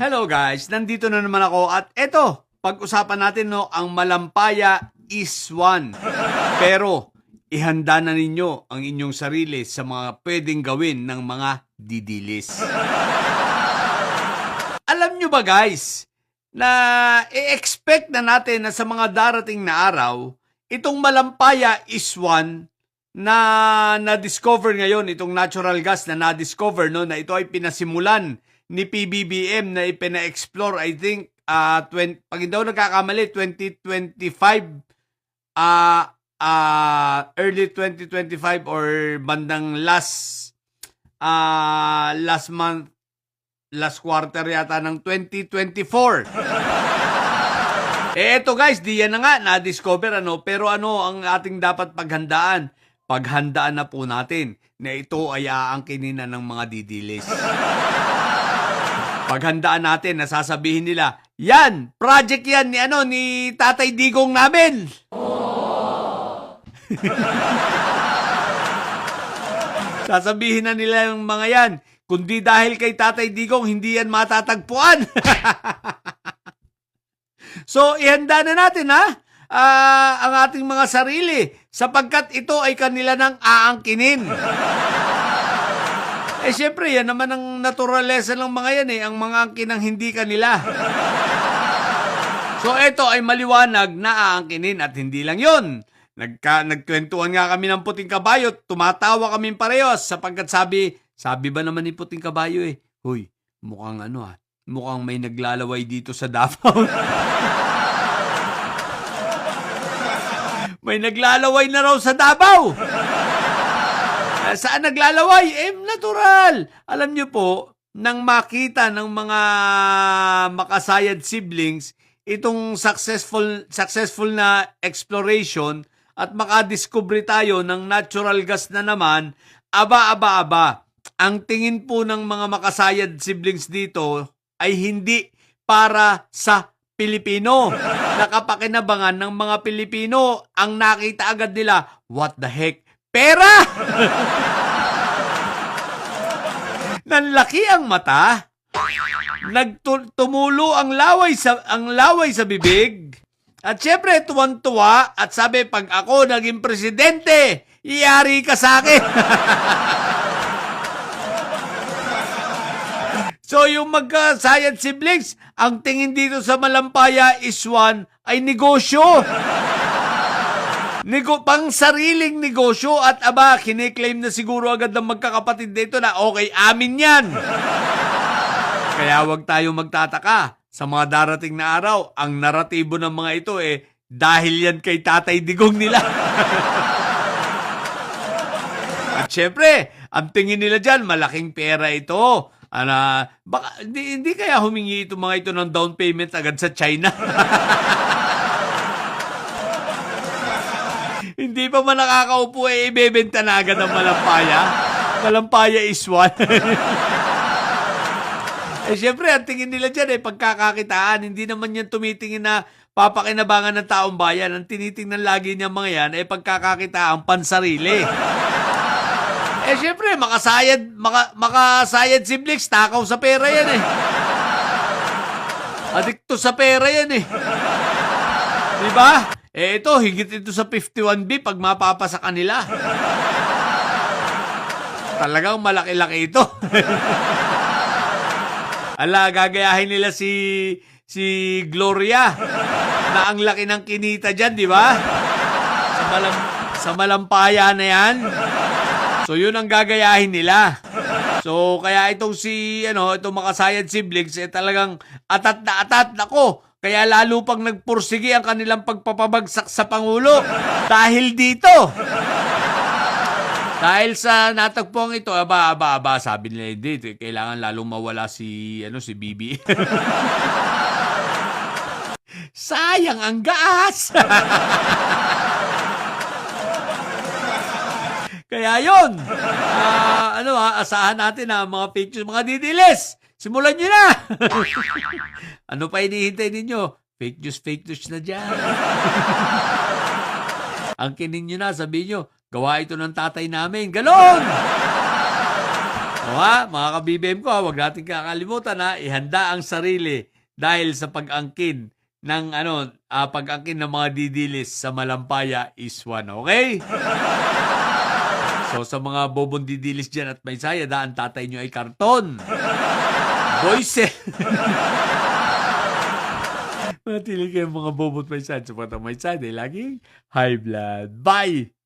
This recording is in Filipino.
Hello guys, nandito na naman ako at eto, pag-usapan natin ang Malampaya is one. Pero ihanda na ninyo ang inyong sarili sa mga pwedeng gawin ng mga didilis. Alam nyo ba guys, na i-expect na natin na sa mga darating na araw, itong Malampaya is one na na-discover ngayon, itong natural gas na na-discover na ito ay pinasimulan ni PBBM na ipina-explore, I think, pag hindi ako nagkakamali, 2025, early 2025 or bandang last month, last quarter yata ng 2024. Eto guys, di yan na nga, na-discover pero ang ating dapat paghandaan? Paghandaan na po natin na ito ay aangkinin na ng mga didilis. Paghandaan natin, nasasabihin nila, yan, project yan ni Tatay Digong namin. Sasabihin na nila yung mga yan, kundi dahil kay Tatay Digong, hindi yan matatagpuan. So, ihanda na natin ang ating mga sarili sapagkat ito ay kanila nang aangkinin. Siyempre, yan naman ang naturalesa ng mga yan ang mga angkin ang hindi kanila. So, ito ay maliwanag na aangkinin at hindi lang yon. Nagkwentuhan nga kami ng puting kabayo, tumatawa kami parehas sapagkat sabi ba naman ni puting kabayo huy, mukhang mukhang may naglalaway dito sa Davao. May naglalaway na raw sa Davao. Saan naglalaway? Natural. Alam niyo po, nang makita ng mga makasayad siblings, itong successful na exploration at makadiscover tayo ng natural gas na naman, aba. Ang tingin po ng mga makasayad siblings dito ay hindi para sa Pilipino. Nakapakinabangan ng mga Pilipino. Ang nakita agad nila, what the heck? Pera! Nanlaki ang mata. Nagtumulo ang laway sa bibig. At syempre, tuwan-tuwa at sabi, pag ako naging presidente, iyari ka sa akin. So, yung magkasayad siblings, ang tingin dito sa Malampaya is one ay negosyo. Pang sariling negosyo at kiniklaim na siguro agad ng magkakapatid dito na okay, amin yan. Kaya wag tayo magtataka sa mga darating na araw, ang naratibo ng mga ito dahil yan kay Tatay Digong nila. At syempre, ang tingin nila dyan, malaking pera ito. Baka, hindi kaya humingi ito mga ito ng down payment agad sa China. Hindi pa man nakakaupo ibebenta na agad ang Malampaya. Malampaya is one. Syempre, ang tingin nila dyan pagkakakitaan. Hindi naman yan tumitingin na papakinabangan ng taong bayan. Ang tinitingnan lagi niya mga yan pagkakakitaan pansarili. Syempre, makasayad siblings, takaw sa pera yan Adikto sa pera yan Diba? Ito, higit ito sa 51B pag mapapasa kanila. Talagang malaki-laki ito. Gagayahin nila si Gloria na ang laki ng kinita dyan, di ba? Sa Malampaya na yan. So, yun ang gagayahin nila. So, kaya itong itong makasayad siblings, talagang atat na atat. Nako, kaya lalo pang nagpursigi ang kanilang pagpapabagsak sa Pangulo. Dahil dito. Dahil sa natagpuan ito, sabi nila dito, kailangan lalong mawala si Bibi. Sayang ang gas! Kaya yun, asahan natin mga fake news, mga didilis. Simulan nyo na! Ano pa hinihintay ninyo? Fake news na dyan. Ang kinin nyo na, sabihin nyo, gawa ito ng tatay namin. Ganon! O ha, mga kabibem ko, huwag natin kakalimutan na ihanda ang sarili dahil sa pag-angkin ng pag-angkin ng mga didilis sa Malampaya is one, okay? So sa mga bobong didilis dyan at may saya, daan tatay nyo ay karton. Voices. Matili kayong mga bobot may sad. Supat ang may sad, laging high blood. Bye!